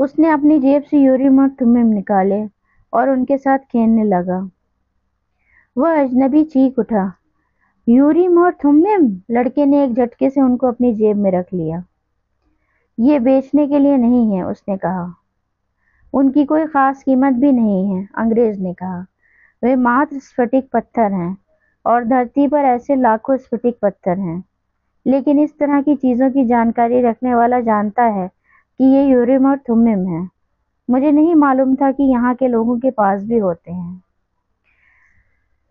اس نے اپنی جیب سے یوریم اور تھمم نکالے اور ان کے ساتھ کھیلنے لگا۔ وہ اجنبی چیخ اٹھا، یوریم اور تھمم! لڑکے نے ایک جھٹکے سے ان کو اپنی جیب میں رکھ لیا۔ یہ بیچنے کے لیے نہیں ہے، اس نے کہا۔ ان کی کوئی خاص قیمت بھی نہیں ہے، انگریز نے کہا۔ وہ ماتر اسفٹک پتھر ہیں، اور دھرتی پر ایسے لاکھوں اسفٹک پتھر ہیں، لیکن اس طرح کی چیزوں کی جانکاری رکھنے والا جانتا ہے کہ یہ یوریم اور تھمم ہے۔ مجھے نہیں معلوم تھا کہ یہاں کے لوگوں کے پاس بھی ہوتے ہیں۔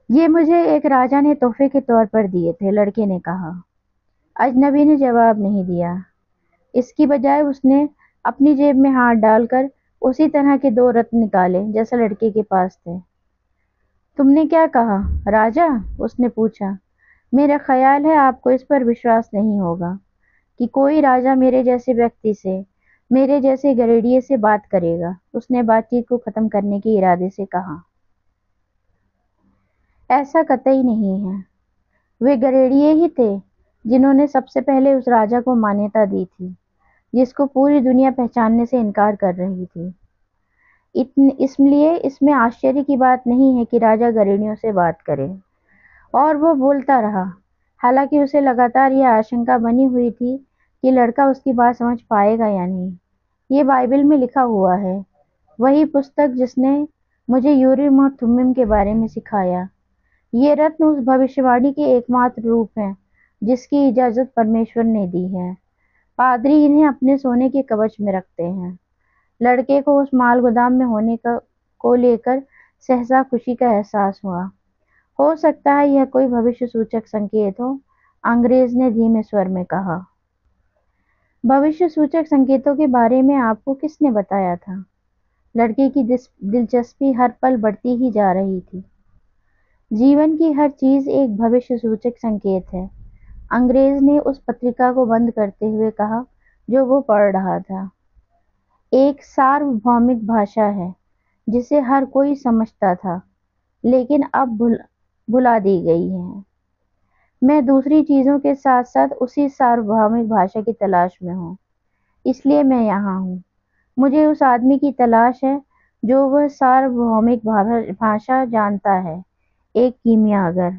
یہ مجھے ایک راجا نے تحفے کے طور پر دیے تھے، لڑکے نے کہا۔ اجنبی نے جواب نہیں دیا۔ اس کی بجائے اس نے اپنی جیب میں ہاتھ ڈال کر اسی طرح کے 2 رتن نکالے جیسا لڑکے کے پاس تھے۔ تم نے کیا کہا، راجا؟ اس نے پوچھا۔ میرا خیال ہے آپ کو اس پر وشواس نہیں ہوگا کہ کوئی راجا میرے جیسے ویکتی سے، میرے جیسے گریڈیے سے بات کرے گا، اس نے بات چیت کو ختم کرنے کے ارادے سے کہا۔ ایسا قطعی نہیں ہے۔ وہ گریڈیے ہی تھے جنہوں نے سب سے پہلے اس راجا کو مانیتا دی تھی جس کو پوری دنیا پہچاننے سے انکار کر رہی تھی۔ اس لیے اس میں آشچర్య کی بات نہیں ہے کہ راجا گریڈیوں سے بات کرے۔ اور وہ بولتا رہا، حالانکہ اسے لگاتار یہ آشنکا بنی ہوئی تھی کہ لڑکا اس کی بات سمجھ پائے گا یا نہیں۔ یہ بائبل میں لکھا ہوا ہے، وہی پستک جس نے مجھے یوریم اور تھمم کے بارے میں سکھایا۔ یہ رتن اس بھوشیوانی کے ایک ماتر روپ ہیں جس کی اجازت پرمیشور نے دی ہے۔ پادری انہیں اپنے سونے کے کوچ میں رکھتے ہیں۔ لڑکے کو اس مال گودام میں ہونے کو لے کر سہسا خوشی کا احساس ہوا۔ ہو سکتا ہے یہ کوئی بھوشیہ سوچک سنکیت ہو، انگریز نے دھیمے سور میں کہا۔ بھوشیہ سوچک سنکیتوں کے بارے میں آپ کو کس نے بتایا تھا؟ لڑکے کی دلچسپی ہر پل بڑھتی ہی جا رہی تھی۔ جیون کی ہر چیز ایک بھوشیہ سوچک سنکیت ہے، انگریز نے اس پتریکا کو بند کرتے ہوئے کہا جو وہ پڑھ رہا تھا۔ ایک ساروبھومک بھاشا ہے جسے ہر کوئی سمجھتا تھا، لیکن اب بھلا دی گئی ہے۔ میں دوسری چیزوں کے ساتھ ساتھ اسی ساروبھومک بھاشا کی تلاش میں ہوں، اس لیے میں یہاں ہوں۔ مجھے اس آدمی کی تلاش ہے جو وہ ساروبھومک بھاشا جانتا ہے، ایک کیمیاگر۔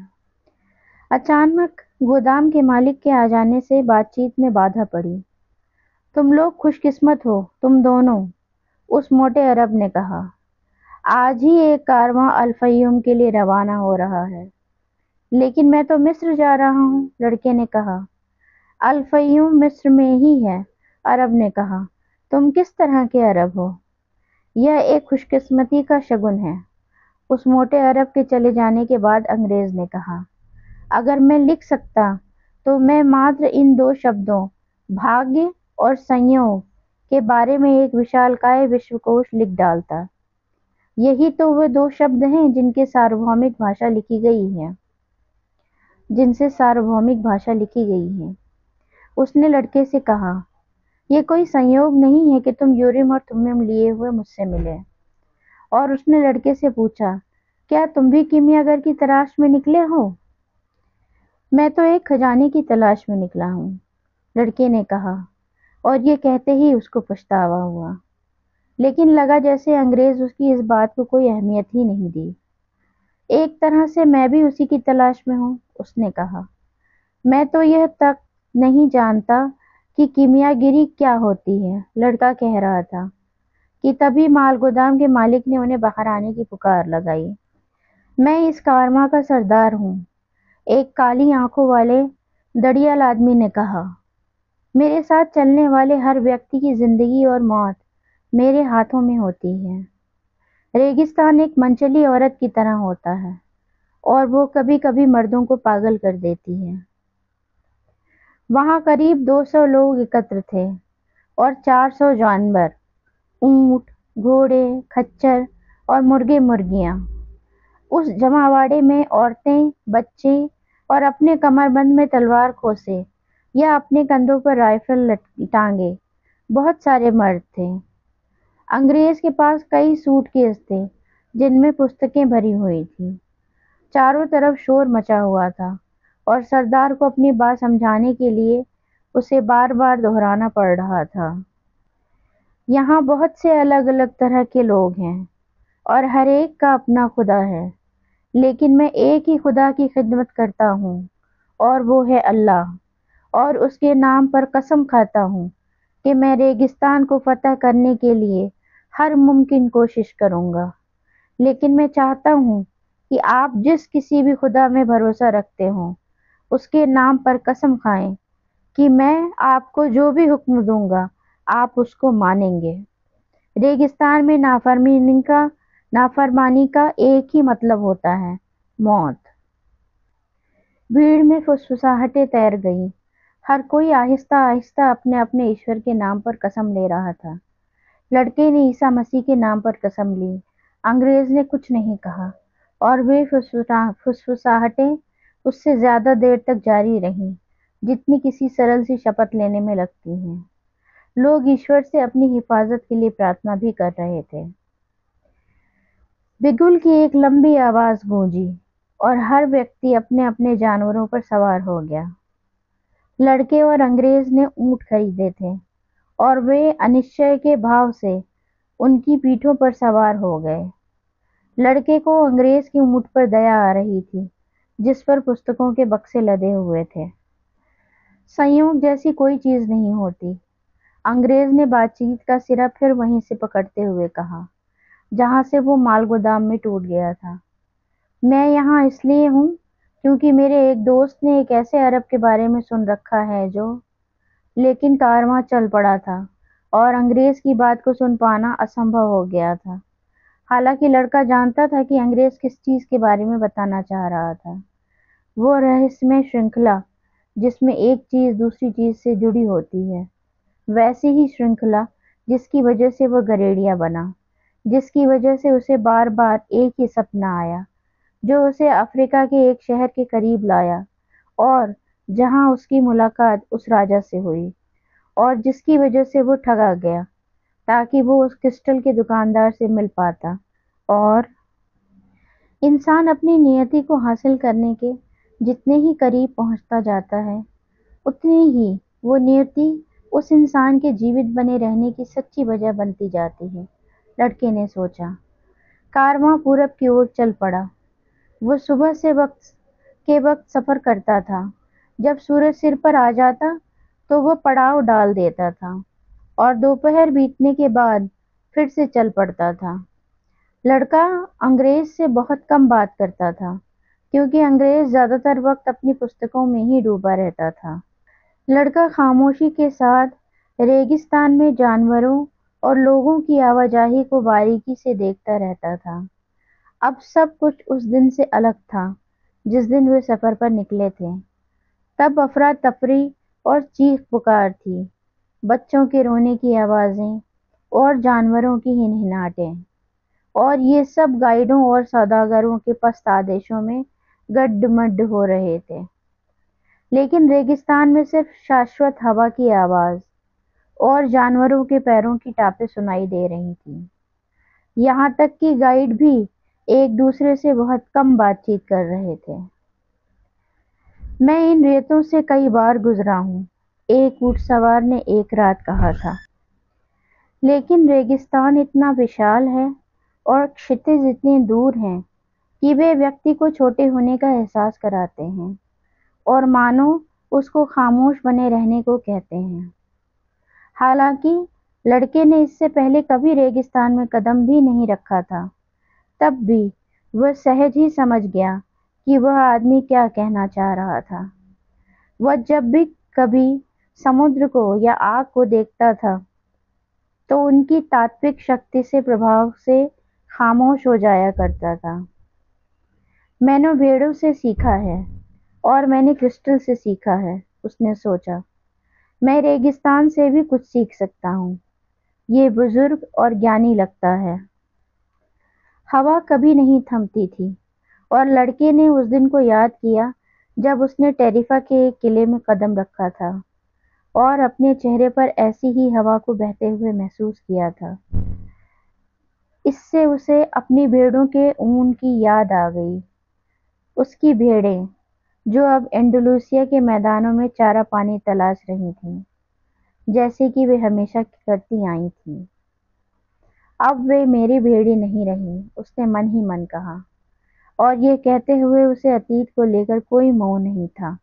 اچانک گودام کے مالک کے آ جانے سے بات چیت میں بادھا پڑی۔ تم لوگ خوش قسمت ہو، تم دونوں، اس موٹے عرب نے کہا۔ آج ہی ایک کارواں الفیوم کے لیے روانہ ہو رہا ہے۔ لیکن میں تو مصر جا رہا ہوں، لڑکے نے کہا۔ الفیوم مصر میں ہی ہے، عرب نے کہا۔ تم کس طرح کے عرب ہو؟ یہ ایک خوش قسمتی کا شگن ہے، اس موٹے عرب کے چلے جانے کے بعد انگریز نے کہا۔ اگر میں لکھ سکتا تو میں ماتر ان 2 شبدوں بھاگیہ اور سنیوگ کے بارے میں ایک وشالکائے وشوکوش لکھ ڈالتا۔ یہی تو وہ 2 شبد ہیں جن سے ساروبھومک بھاشا لکھی گئی ہے، اس نے لڑکے سے کہا۔ یہ کوئی سنیوگ نہیں ہے کہ تم یوریم اور تھمم لیے ہوئے مجھ سے ملے۔ اور اس نے لڑکے سے پوچھا، کیا تم بھی کیمیاگر کی تلاش میں نکلے ہو؟ میں تو ایک خزانے کی تلاش میں نکلا ہوں، لڑکے نے کہا، اور یہ کہتے ہی اس کو پچھتاوا ہوا، لیکن لگا جیسے انگریز اس کی اس بات کو کوئی اہمیت ہی نہیں دی۔ ایک طرح سے میں بھی اسی کی تلاش میں ہوں، اس نے کہا۔ میں تو یہ تک نہیں جانتا کہ کیمیاگری کیا ہوتی ہے، لڑکا کہہ رہا تھا کہ تبھی مال گودام کے مالک نے انہیں باہر آنے کی پکار لگائی۔ میں اس کارواں کا سردار ہوں، ایک کالی آنکھوں والے دڑیال آدمی نے کہا۔ میرے ساتھ چلنے والے ہر ویکتی کی زندگی اور موت میرے ہاتھوں میں ہوتی ہے۔ ریگستان ایک منچلی عورت کی طرح ہوتا ہے، اور وہ کبھی کبھی مردوں کو پاگل کر دیتی ہے۔ وہاں قریب 200 لوگ اکٹھے تھے، اور 400 جانور، اونٹ، گھوڑے، کھچر اور مرغے مرغیاں۔ اس جماوڑے میں عورتیں، بچے اور اپنے کمر بند میں تلوار کھوسے یا اپنے کندھوں پر رائفل ٹانگے بہت سارے مرد تھے۔ انگریز کے پاس کئی سوٹ کیس تھے جن میں پستکیں بھری ہوئی تھیں۔ چاروں طرف شور مچا ہوا تھا، اور سردار کو اپنی بات سمجھانے کے لیے اسے بار بار دہرانا پڑ رہا تھا۔ یہاں بہت سے الگ الگ طرح کے لوگ ہیں اور ہر ایک کا اپنا خدا ہے، لیکن میں ایک ہی خدا کی خدمت کرتا ہوں اور وہ ہے اللہ، اور اس کے نام پر قسم کھاتا ہوں کہ میں ریگستان کو فتح کرنے کے لیے ہر ممکن کوشش کروں گا۔ لیکن میں چاہتا ہوں کہ آپ جس کسی بھی خدا میں بھروسہ رکھتے ہوں اس کے نام پر قسم کھائیں کہ میں آپ کو جو بھی حکم دوں گا آپ اس کو مانیں گے۔ ریگستان میں نافرمانی کا ایک ہی مطلب ہوتا ہے، موت۔ بھیڑ میں فسفساہٹیں تیر گئیں، ہر کوئی آہستہ آہستہ اپنے اپنے ایشور کے نام پر قسم لے رہا تھا۔ لڑکے نے عیسیٰ مسیح کے نام پر قسم لی، انگریز نے کچھ نہیں کہا، اور وہ فسفساہٹیں اس سے زیادہ دیر تک جاری رہیں جتنی کسی سرل سی شپت لینے میں لگتی ہیں۔ لوگ ایشور سے اپنی حفاظت کے لیے پرارتھنا بھی کر رہے تھے۔ بگل کی ایک لمبی آواز گونجی اور ہر ویکتی اپنے اپنے جانوروں پر سوار ہو گیا۔ لڑکے اور انگریز نے اونٹ خریدے تھے اور وہ انشچے کے بھاو سے ان کی پیٹھوں پر سوار ہو گئے۔ لڑکے کو انگریز کی اونٹ پر دیا آ رہی تھی جس پر پستکوں کے بکسے لدے ہوئے تھے۔ سنیوگ جیسی کوئی چیز نہیں ہوتی، انگریز نے بات چیت کا سرا پھر وہیں سے پکڑتے ہوئے کہا جہاں سے وہ مال گودام میں ٹوٹ گیا تھا۔ میں یہاں اس لیے ہوں کیونکہ میرے ایک دوست نے ایک ایسے عرب کے بارے میں سن رکھا ہے جو… لیکن کارواں چل پڑا تھا اور انگریز کی بات کو سن پانا اسمبھو ہو گیا تھا۔ حالانکہ لڑکا جانتا تھا کہ انگریز کس چیز کے بارے میں بتانا چاہ رہا تھا، وہ رہسیہ شرنکھلا جس میں ایک چیز دوسری چیز سے جڑی ہوتی ہے، ویسی ہی شرنکھلا جس کی وجہ سے وہ گریڑیا بنا، جس کی وجہ سے اسے بار بار ایک ہی سپنا آیا جو اسے افریقہ کے ایک شہر کے قریب لایا اور جہاں اس کی ملاقات اس راجا سے ہوئی، اور جس کی وجہ سے وہ ٹھگا گیا تاکہ وہ اس کرسٹل کے دکاندار سے مل پاتا۔ اور انسان اپنی نیتی کو حاصل کرنے کے جتنے ہی قریب پہنچتا جاتا ہے اتنی ہی وہ نیتی اس انسان کے جیوت بنے رہنے کی سچی وجہ بنتی جاتی ہے، لڑکے نے سوچا۔ کارواں پورب کی اور چل پڑا۔ وہ صبح کے وقت سفر کرتا تھا، جب سورج سر پر آ جاتا تو وہ پڑاؤ ڈال دیتا تھا اور دوپہر بیتنے کے بعد پھر سے چل پڑتا تھا۔ لڑکا انگریز سے بہت کم بات کرتا تھا کیونکہ انگریز زیادہ تر وقت اپنی پستکوں میں ہی ڈوبا رہتا تھا۔ لڑکا خاموشی کے ساتھ ریگستان میں جانوروں اور لوگوں کی آواجاہی کو باریکی سے دیکھتا رہتا تھا۔ اب سب کچھ اس دن سے الگ تھا جس دن وہ سفر پر نکلے تھے۔ تب افراتفری اور چیخ پکار تھی، بچوں کے رونے کی آوازیں اور جانوروں کی ہنہناہٹیں، اور یہ سب گائیڈوں اور سوداگروں کے پست آدیشوں میں گڈ مڈ ہو رہے تھے۔ لیکن ریگستان میں صرف شاشوت ہوا کی آواز اور جانوروں کے پیروں کی ٹاپیں سنائی دے رہی تھیں۔ یہاں تک کہ گائیڈ بھی ایک دوسرے سے بہت کم بات چیت کر رہے تھے۔ میں ان ریتوں سے کئی بار گزرا ہوں، ایک اونٹ سوار نے ایک رات کہا تھا۔ لیکن ریگستان اتنا وشال ہے اور کھیتر اتنے دور ہیں کہ وہ ویکتی کو چھوٹے ہونے کا احساس کراتے ہیں اور مانو اس کو خاموش بنے رہنے کو کہتے ہیں۔ حالانکہ لڑکے نے اس سے پہلے کبھی ریگستان میں قدم بھی نہیں رکھا تھا، تب بھی وہ سہج ہی سمجھ گیا کہ وہ آدمی کیا کہنا چاہ رہا تھا۔ وہ جب بھی کبھی سمندر کو یا آگ کو دیکھتا تھا تو ان کی تاتوک شکتی سے پربھاو سے خاموش ہو جایا کرتا تھا۔ میں نے بھیڑوں سے سیکھا ہے اور میں نے کرسٹل سے سیکھا ہے، اس نے سوچا۔ میں ریگستان سے بھی کچھ سیکھ سکتا ہوں، یہ بزرگ اور گیانی لگتا ہے۔ ہوا کبھی نہیں تھمتی تھی اور لڑکے نے اس دن کو یاد کیا جب اس نے ٹیریفا کے ایک قلعے میں قدم رکھا تھا اور اپنے چہرے پر ایسی ہی ہوا کو بہتے ہوئے محسوس کیا تھا۔ اس سے اسے اپنی بھیڑوں کے اون کی یاد آ گئی، اس کی بھیڑیں جو اب انڈلوسیا کے میدانوں میں چارہ پانی تلاش رہی تھیں، جیسے کہ وہ ہمیشہ کرتی آئی تھیں۔ اب وہ میری بھیڑی نہیں رہی، اس نے من ہی من کہا، اور یہ کہتے ہوئے اسے اتیت کو لے کر کوئی موہ نہیں تھا۔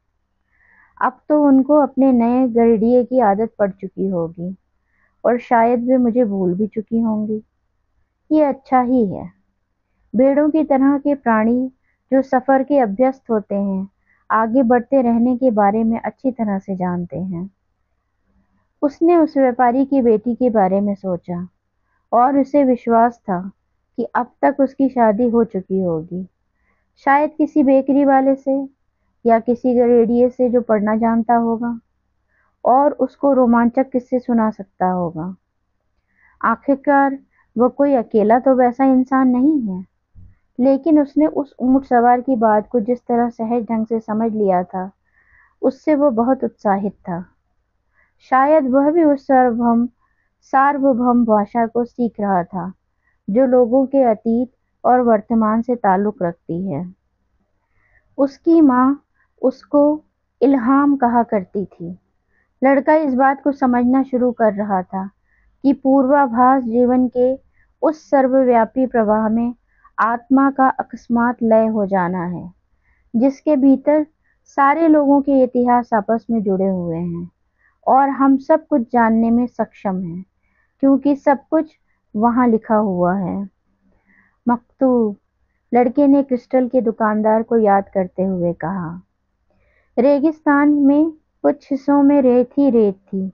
اب تو ان کو اپنے نئے گریڈیے کی عادت پڑ چکی ہوگی، اور شاید وہ مجھے بھول بھی چکی ہوں گی۔ یہ اچھا ہی ہے۔ بھیڑوں کی طرح کے پرانی جو سفر کے ابھیست ہوتے ہیں، آگے بڑھتے رہنے کے بارے میں اچھی طرح سے جانتے ہیں۔ اس نے اس ویپاری کی بیٹی کے بارے میں سوچا، اور اسے وشواس تھا کہ اب تک اس کی شادی ہو چکی ہوگی، شاید کسی بیکری والے سے یا کسی گریڈیے سے جو پڑھنا جانتا ہوگا اور اس کو رومانچک قصے سنا سکتا ہوگا۔ آخرکار وہ کوئی اکیلا تو ویسا انسان نہیں ہے، لیکن اس نے اس اونٹ سوار کی بات کو جس طرح سہج ڈھنگ سے سمجھ لیا تھا، اس سے وہ بہت اتساہت تھا۔ شاید وہ بھی اس ساروبھوم بھاشا کو سیکھ رہا تھا جو لوگوں کے اتیت اور ورتمان سے تعلق رکھتی ہے۔ اس کی ماں اس کو الہام کہا کرتی تھی۔ لڑکا اس بات کو سمجھنا شروع کر رہا تھا کہ پوروابھاس جیون کے اس سرو ویاپی پرواہ میں آتما کا اکسمات لئے ہو جانا ہے، جس کے بھیتر سارے لوگوں کے اتہاس آپس میں جڑے ہوئے ہیں، اور ہم سب کچھ جاننے میں سکشم ہیں کیونکہ سب کچھ وہاں لکھا ہوا ہے۔ مکتوب، لڑکے نے کرسٹل کے دکاندار کو یاد کرتے ہوئے کہا۔ ریگستان میں کچھ حصوں میں ریت ہی ریت تھی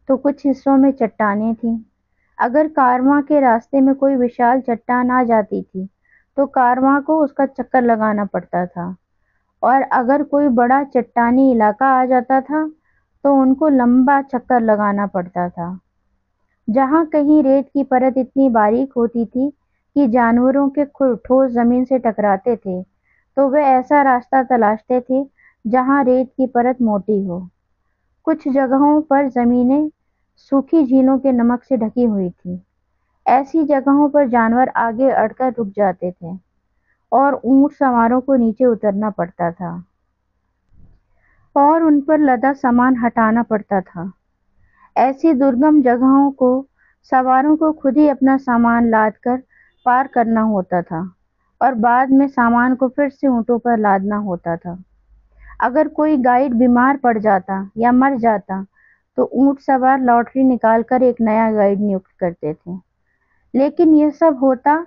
تو کچھ حصوں میں چٹانیں تھیں۔ اگر کارواں کے راستے میں کوئی وشال چٹان آ جاتی تھی تو کارواں کو اس کا چکر لگانا پڑتا تھا، اور اگر کوئی بڑا چٹانی علاقہ آ جاتا تھا تو ان کو لمبا چکر لگانا پڑتا تھا۔ جہاں کہیں ریت کی پرت اتنی باریک ہوتی تھی کہ جانوروں کے ٹھوس زمین سے ٹکراتے تھے تو وہ ایسا راستہ تلاشتے تھے جہاں ریت کی پرت موٹی ہو۔ کچھ جگہوں پر زمینیں سوکھی جھیلوں کے نمک سے ڈھکی ہوئی تھیں۔ ایسی جگہوں پر جانور آگے اڑ کر رک جاتے تھے اور اونٹ سواروں کو نیچے اترنا پڑتا تھا اور ان پر لدا سامان ہٹانا پڑتا تھا۔ ایسی درگم جگہوں کو سواروں کو خود ہی اپنا سامان لاد کر پار کرنا ہوتا تھا اور بعد میں سامان کو پھر سے اونٹوں پر لادنا ہوتا تھا۔ اگر کوئی گائیڈ بیمار پڑ جاتا یا مر جاتا تو اونٹ سوار لاٹری نکال کر ایک نیا گائیڈ نیوکت کرتے تھے۔ لیکن یہ سب ہوتا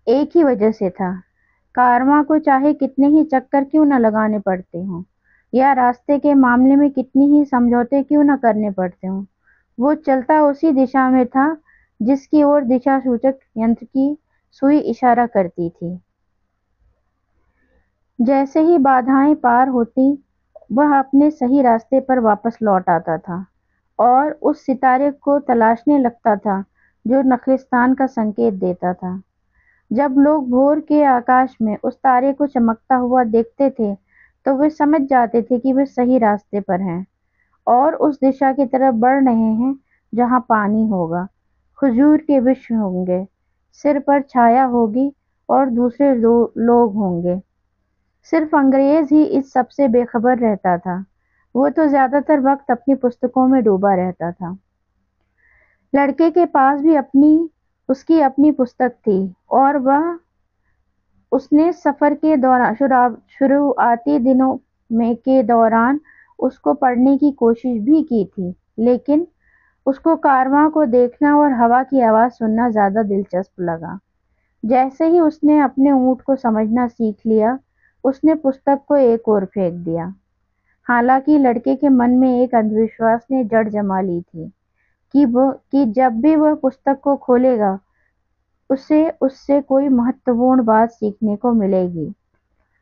ایک ہی وجہ سے تھا، کارواں کو چاہے کتنے ہی چکر کیوں نہ لگانے پڑتے ہوں یا راستے کے معاملے میں کتنی ہی سمجھوتے کیوں نہ کرنے پڑتے ہوں، وہ چلتا اسی دشا میں تھا جس کی اور دشا سوچک ینتر کی سوئی اشارہ کرتی تھی۔ جیسے ہی بادھائیں پار ہوتی وہ اپنے صحیح راستے پر واپس لوٹ آتا تھا اور اس ستارے کو تلاشنے لگتا تھا جو نخلستان کا سنکیت دیتا تھا۔ جب لوگ بھور کے آکاش میں اس تارے کو چمکتا ہوا دیکھتے تھے تو وہ سمجھ جاتے تھے کہ وہ صحیح راستے پر ہیں اور اس دشا کی طرف بڑھ رہے ہیں جہاں پانی ہوگا، کھجور کے وش ہوں گے، سر پر چھایا ہوگی اور دوسرے لوگ ہوں گے۔ صرف انگریز ہی اس سب سے بے خبر رہتا تھا، وہ تو زیادہ تر وقت اپنی پستکوں میں ڈوبا رہتا تھا۔ لڑکے کے پاس بھی اس کی اپنی پستک تھی اور اس نے سفر کے دوران شروعاتی دنوں کے دوران اس کو پڑھنے کی کوشش بھی کی تھی، لیکن اس کو کارواں کو دیکھنا اور ہوا کی آواز سننا زیادہ دلچسپ لگا۔ جیسے ہی اس نے اپنے اونٹ کو سمجھنا سیکھ لیا، اس نے پستک کو ایک اور پھینک دیا۔ حالانکہ لڑکے کے من میں ایک اندھ وشواس نے جڑ جما لی تھی کہ جب بھی وہ پستک کو کھولے گا اسے اس سے کوئی مہتوپورن بات سیکھنے کو ملے گی،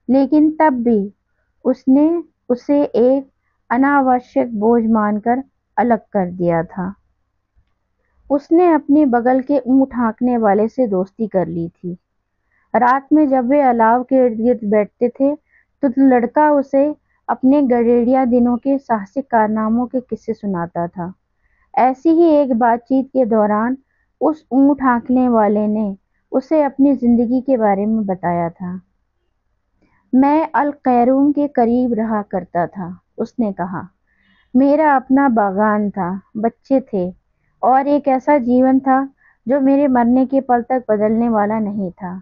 لیکن تب بھی اس نے اسے ایک اناوشک بوجھ مان کر الگ کر دیا تھا۔ اس نے اپنے بغل کے اونٹ ہانکنے والے سے دوستی کر لی تھی۔ رات میں جب وہ الاؤ کے ارد گرد بیٹھتے تھے تو لڑکا اسے اپنے گڈیریا دنوں کے ساہسک کارناموں کے قصے سناتا تھا۔ ایسی ہی ایک بات چیت کے دوران اس اونٹ ہانکنے والے نے اسے اپنی زندگی کے بارے میں بتایا تھا۔ میں القیروم کے قریب رہا کرتا تھا، اس نے کہا۔ میرا اپنا باغان تھا، بچے تھے اور ایک ایسا جیون تھا جو میرے مرنے کے پل تک بدلنے والا نہیں تھا۔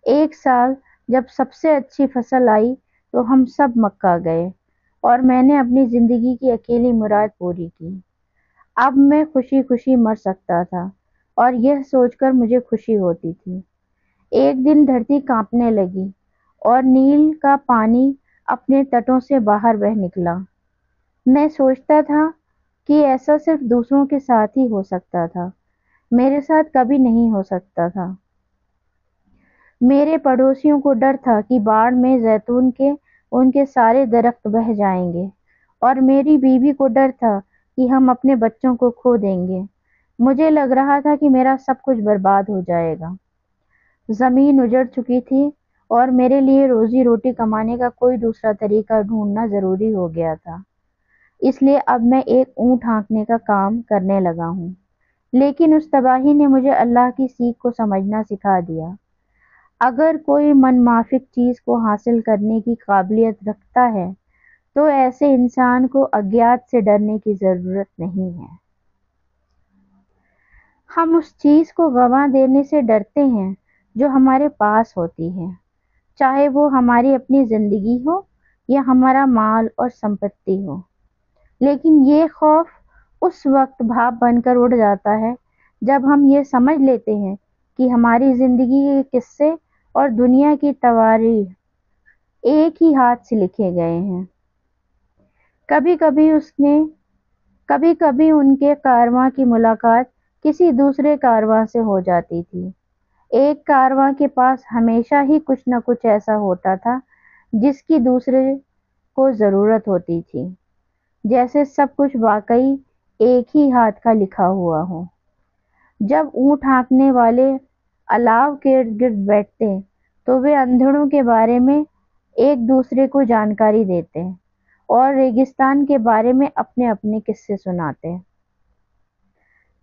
ایک سال جب سب سے اچھی فصل آئی تو ہم سب مکہ گئے اور میں نے اپنی زندگی کی اکیلی مراد پوری کی۔ اب میں خوشی خوشی مر سکتا تھا اور یہ سوچ کر مجھے خوشی ہوتی تھی۔ ایک دن دھرتی کانپنے لگی اور نیل کا پانی اپنے تٹوں سے باہر بہہ نکلا۔ میں سوچتا تھا کہ ایسا صرف دوسروں کے ساتھ ہی ہو سکتا تھا، میرے ساتھ کبھی نہیں ہو سکتا تھا۔ میرے پڑوسیوں کو ڈر تھا کہ باڑھ میں زیتون کے ان کے سارے درخت بہہ جائیں گے، اور میری بیوی کو ڈر تھا کہ ہم اپنے بچوں کو کھو دیں گے۔ مجھے لگ رہا تھا کہ میرا سب کچھ برباد ہو جائے گا۔ زمین اجڑ چکی تھی اور میرے لیے روزی روٹی کمانے کا کوئی دوسرا طریقہ ڈھونڈنا ضروری ہو گیا تھا۔ اس لیے اب میں ایک اونٹ ہانکنے کا کام کرنے لگا ہوں۔ لیکن اس تباہی نے مجھے اللہ کی سیکھ کو سمجھنا سکھا دیا۔ اگر کوئی من مافک چیز کو حاصل کرنے کی قابلیت رکھتا ہے تو ایسے انسان کو اگیات سے ڈرنے کی ضرورت نہیں ہے۔ ہم اس چیز کو گنوا دینے سے ڈرتے ہیں جو ہمارے پاس ہوتی ہے، چاہے وہ ہماری اپنی زندگی ہو یا ہمارا مال اور سمپتی ہو۔ لیکن یہ خوف اس وقت بھاپ بن کر اڑ جاتا ہے جب ہم یہ سمجھ لیتے ہیں کہ ہماری زندگی کے قصے اور دنیا کی تواریخ ایک ہی ہاتھ سے لکھے گئے ہیں۔ کبھی کبھی ان کے کارواں کی ملاقات کسی دوسرے کارواں سے ہو جاتی تھی۔ ایک کارواں کے پاس ہمیشہ ہی کچھ نہ کچھ ایسا ہوتا تھا جس کی دوسرے کو ضرورت ہوتی تھی، جیسے سب کچھ واقعی ایک ہی ہاتھ کا لکھا ہوا ہو۔ جب اونٹ ہانکنے والے الاؤ کے ارد گرد بیٹھتے تو وہ اندھڑوں کے بارے میں ایک دوسرے کو جانکاری دیتے اور ریگستان کے بارے میں اپنے اپنے قصے سناتے۔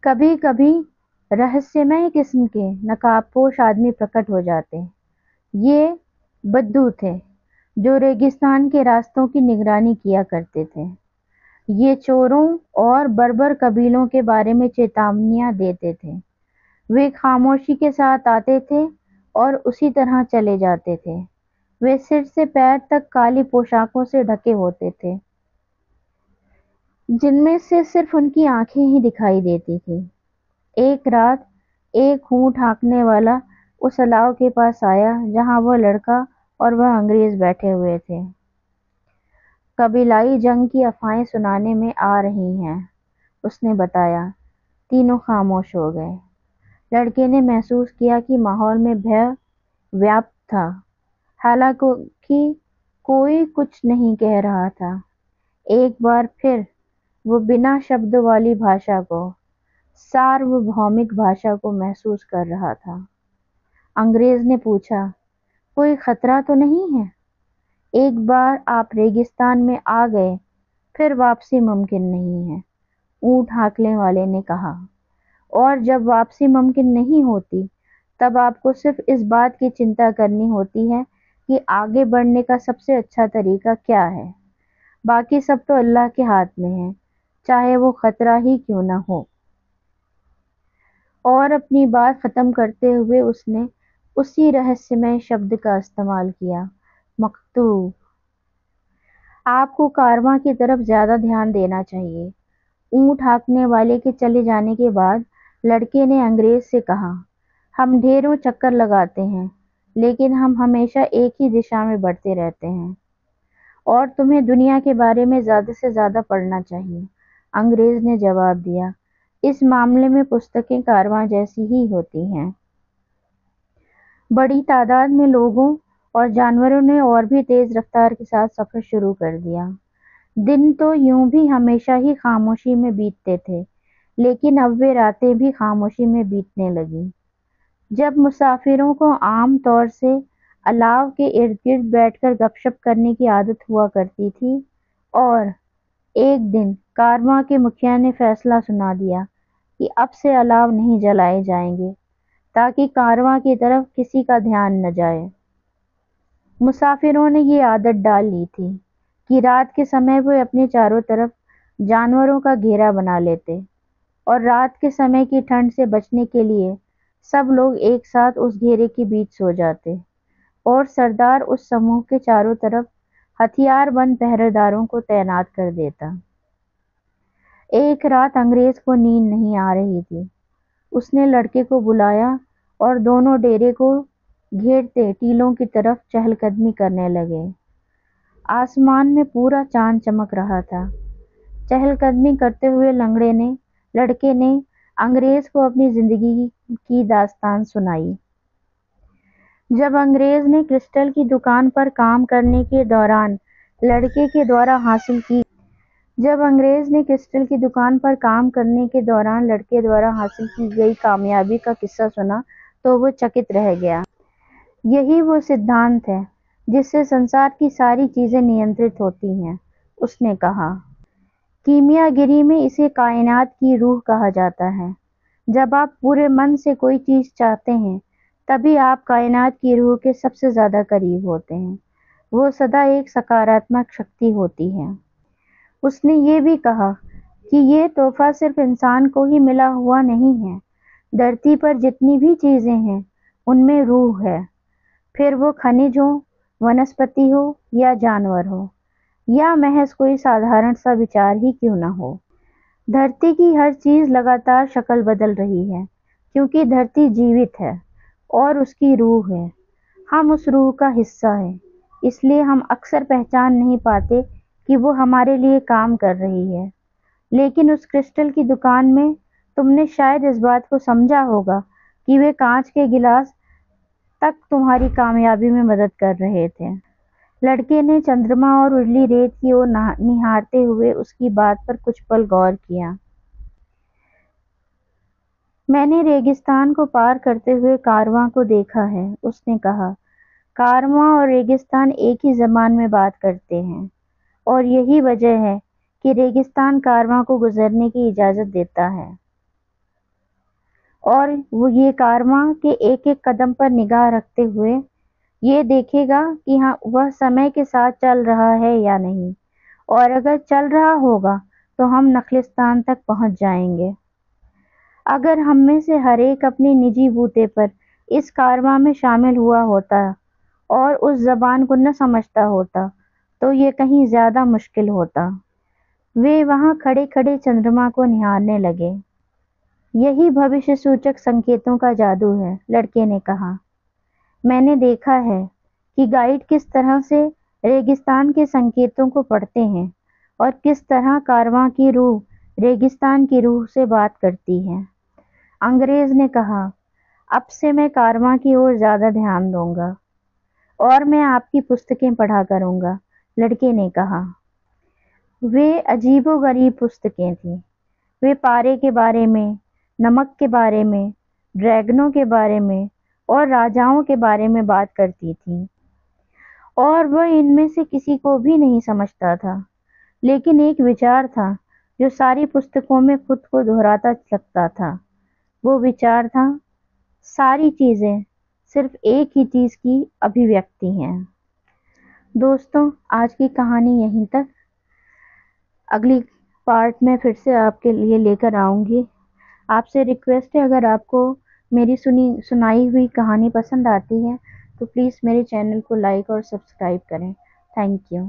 کبھی کبھی رہسیمئی قسم کے نقاب پوش آدمی پرکٹ ہو جاتے۔ یہ بدو تھے جو ریگستان کے راستوں کی نگرانی کیا کرتے تھے۔ یہ چوروں اور بربر قبیلوں کے بارے میں چیتونیاں دیتے تھے۔ وہ خاموشی کے ساتھ آتے تھے اور اسی طرح چلے جاتے تھے۔ وہ سر سے پیر تک کالی پوشاکوں سے ڈھکے ہوتے تھے جن میں سے صرف ان کی آنکھیں ہی دکھائی دیتی تھیں۔ ایک رات ایک اونٹ ہانکنے والا اس الاؤ کے پاس آیا جہاں وہ لڑکا اور وہ انگریز بیٹھے ہوئے تھے۔ قبیلائی جنگ کی افواہیں سنانے میں آ رہی ہیں، اس نے بتایا۔ تینوں خاموش ہو گئے۔ لڑکے نے محسوس کیا کہ ماحول میں بھے ویاپت تھا، حالانکہ کوئی کچھ نہیں کہہ رہا تھا۔ ایک بار پھر وہ بنا شبد والی بھاشا کو، ساروبھومک بھاشا کو محسوس کر رہا تھا۔ انگریز نے پوچھا، کوئی خطرہ تو نہیں ہے؟ ایک بار آپ ریگستان میں آ گئے پھر واپسی ممکن نہیں ہے، اونٹ ہانکنے والے نے کہا، اور جب واپسی ممکن نہیں ہوتی تب آپ کو صرف اس بات کی چنتا کرنی ہوتی ہے کہ آگے بڑھنے کا سب سے اچھا طریقہ کیا ہے۔ باقی سب تو اللہ کے ہاتھ میں ہے، چاہے وہ خطرہ ہی کیوں نہ ہو۔ اور اپنی بات ختم کرتے ہوئے اس نے اسی رہسیمئی شبد کا استعمال کیا، مکتوب۔ آپ کو کارواں کی طرف زیادہ دھیان دینا چاہیے۔ اونٹ ہانکنے والے کے چلے جانے کے بعد لڑکے نے انگریز سے کہا، ہم ڈھیروں چکر لگاتے ہیں لیکن ہم ہمیشہ ایک ہی دشا میں بڑھتے رہتے ہیں، اور تمہیں دنیا کے بارے میں زیادہ سے زیادہ پڑھنا چاہیے۔ انگریز نے جواب دیا، اس معاملے میں پستکیں کارواں جیسی ہی ہوتی ہیں۔ بڑی تعداد میں لوگوں اور جانوروں نے اور بھی تیز رفتار کے ساتھ سفر شروع کر دیا۔ دن تو یوں بھی ہمیشہ ہی خاموشی میں بیتتے تھے، لیکن اب وہ راتیں بھی خاموشی میں بیتنے لگیں۔ جب مسافروں کو عام طور سے الاؤ کے ارد گرد بیٹھ کر گپ شپ کرنے کی عادت ہوا کرتی تھی، اور ایک دن کارواں کے مکھیا نے فیصلہ سنا دیا کہ اب سے الاؤ نہیں جلائے جائیں گے تاکہ کارواں کی طرف کسی کا دھیان نہ جائے۔ مسافروں نے یہ عادت ڈال لی تھی کہ رات کے سمے وہ اپنے چاروں طرف جانوروں کا گھیرا بنا لیتے اور رات کے سمے کی ٹھنڈ سے بچنے کے لیے سب لوگ ایک ساتھ اس گھیرے کے بیچ سو جاتے اور سردار اس سموہ کے چاروں طرف ہتھیار بند پہرے داروں کو تعینات کر دیتا۔ ایک رات انگریز کو نیند نہیں آ رہی تھی۔ اس نے لڑکے کو بلایا اور دونوں ڈیرے کو گھیرتے ٹیلوں کی طرف چہل قدمی کرنے لگے۔ آسمان میں پورا چاند چمک رہا تھا۔ چہل قدمی کرتے ہوئے لڑکے نے انگریز کو اپنی زندگی کی داستان سنائی۔ جب انگریز نے کرسٹل کی دکان پر کام کرنے کے دوران لڑکے کے دوارا حاصل کی گئی کامیابی کا قصہ سنا تو وہ چکت رہ گیا۔ یہی وہ سدھانت ہے جس سے سنسار کی ساری چیزیں نینترت ہوتی ہیں، اس نے کہا۔ کیمیا گری میں اسے کائنات کی روح کہا جاتا ہے۔ جب آپ پورے من سے کوئی چیز چاہتے ہیں تبھی آپ کائنات کی روح کے سب سے زیادہ قریب ہوتے ہیں۔ وہ سدا ایک سکاراتمک شکتی ہوتی ہے۔ اس نے یہ بھی کہا کہ یہ تحفہ صرف انسان کو ہی ملا ہوا نہیں ہے۔ دھرتی پر جتنی بھی چیزیں ہیں ان میں روح ہے، پھر وہ خنج ہو، ونسپتی ہو یا جانور ہو، یا محض کوئی سادھارن سا وچار ہی کیوں نہ ہو۔ دھرتی کی ہر چیز لگاتار شکل بدل رہی ہے کیونکہ دھرتی جیوت ہے اور اس کی روح ہے۔ ہم اس روح کا حصہ ہیں، اس لیے ہم اکثر پہچان نہیں پاتے کہ وہ ہمارے لیے کام کر رہی ہے۔ لیکن اس کرسٹل کی دکان میں تم نے شاید اس بات کو سمجھا ہوگا کہ وہ کانچ کے گلاس تک تمہاری کامیابی میں مدد کر رہے تھے۔ لڑکے نے چندرما اور اجلی ریت کی اور نہارتے ہوئے اس کی بات پر کچھ پل غور کیا۔ میں نے ریگستان کو پار کرتے ہوئے کارواں کو دیکھا ہے، اس نے کہا۔ کارواں اور ریگستان ایک ہی زبان میں بات کرتے ہیں اور یہی وجہ ہے کہ ریگستان کارواں کو گزرنے کی اجازت دیتا ہے اور یہ کارواں کے ایک ایک قدم پر نگاہ رکھتے ہوئے یہ دیکھے گا کہ وہ سمے کے ساتھ چل رہا ہے یا نہیں، اور اگر چل رہا ہوگا تو ہم نخلستان تک پہنچ جائیں گے۔ اگر ہم میں سے ہر ایک اپنی نجی بوتے پر اس کارواں میں شامل ہوا ہوتا اور اس زبان کو نہ سمجھتا ہوتا تو یہ کہیں زیادہ مشکل ہوتا۔ وہ وہاں کھڑے کھڑے چندرما کو نہارنے لگے۔ یہی بھوشیہ سوچک سنکیتوں کا جادو ہے، لڑکے نے کہا۔ میں نے دیکھا ہے کہ گائیڈ کس طرح سے ریگستان کے سنکیتوں کو پڑھتے ہیں اور کس طرح کارواں کی روح ریگستان کی روح سے بات کرتی ہے۔ انگریز نے کہا، اب سے میں کارواں کی اور زیادہ دھیان دوں گا اور میں آپ کی پستکیں پڑھا کروں گا، لڑکے نے کہا۔ وہ عجیب و غریب پستکیں تھیں۔ وہ پارے کے بارے میں، نمک کے بارے میں، ڈریگنوں کے بارے میں اور راجاؤں کے بارے میں بات کرتی تھیں، اور وہ ان میں سے کسی کو بھی نہیں سمجھتا تھا، لیکن ایک وچار تھا جو ساری پستکوں میں خود کو دہراتا لگتا تھا۔ وہ وچار تھا، ساری چیزیں صرف ایک ہی چیز کی ابھیویکتی ہیں۔ دوستوں، آج کی کہانی یہیں تک۔ اگلی پارٹ میں پھر سے آپ کے لیے لے کر آؤں گی۔ آپ سے ریکویسٹ ہے، اگر آپ کو میری سنائی ہوئی کہانی پسند آتی ہے تو پلیز میرے چینل کو لائک اور سبسکرائب کریں۔ Thank you.